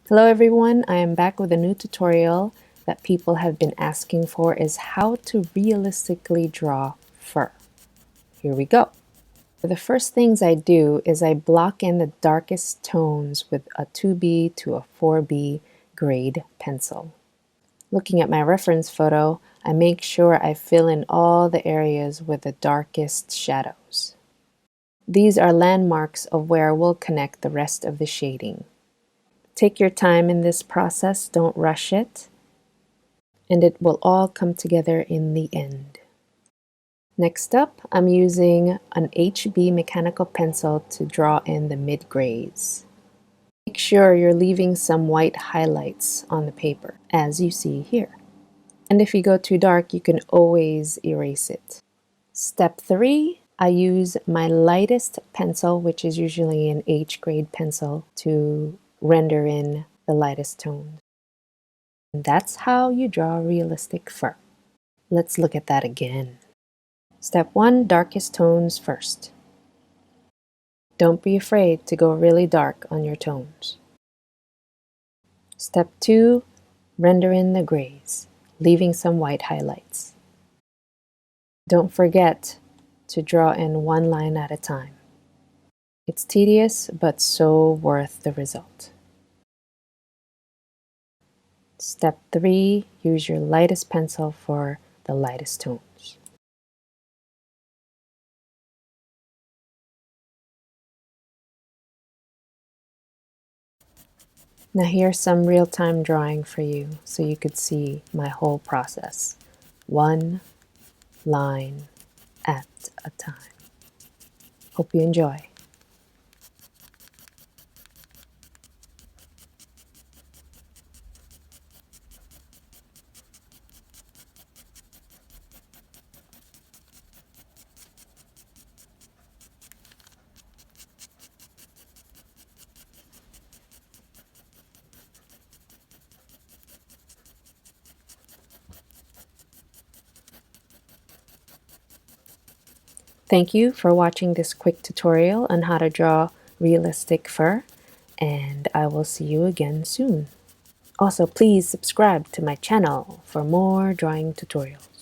Hello everyone, I am back with a new tutorial that people have been asking for is how to realistically draw fur. Here we go. The first things I do is I block in the darkest tones with a 2B to a 4B grade pencil. Looking at my reference photo, I make sure I fill in all the areas with the darkest shadows. These are landmarks of where we'll connect the rest of the shading. Take your time in this process, don't rush it, and it will all come together in the end. Next up, I'm using an HB mechanical pencil to draw in the mid-grays. Make sure you're leaving some white highlights on the paper, as you see here. And if you go too dark, you can always erase it. Step 3, I use my lightest pencil, which is usually an H grade pencil, to render in the lightest tones. And that's how you draw realistic fur. Let's look at that again. Step 1, darkest tones first. Don't be afraid to go really dark on your tones. Step 2, render in the grays, leaving some white highlights. Don't forget to draw in one line at a time. It's tedious, but so worth the result. Step 3, use your lightest pencil for the lightest tones. Now here's some real-time drawing for you so you could see my whole process. One line at a time. Hope you enjoy. Thank you for watching this quick tutorial on how to draw realistic fur, and I will see you again soon. Also, please subscribe to my channel for more drawing tutorials.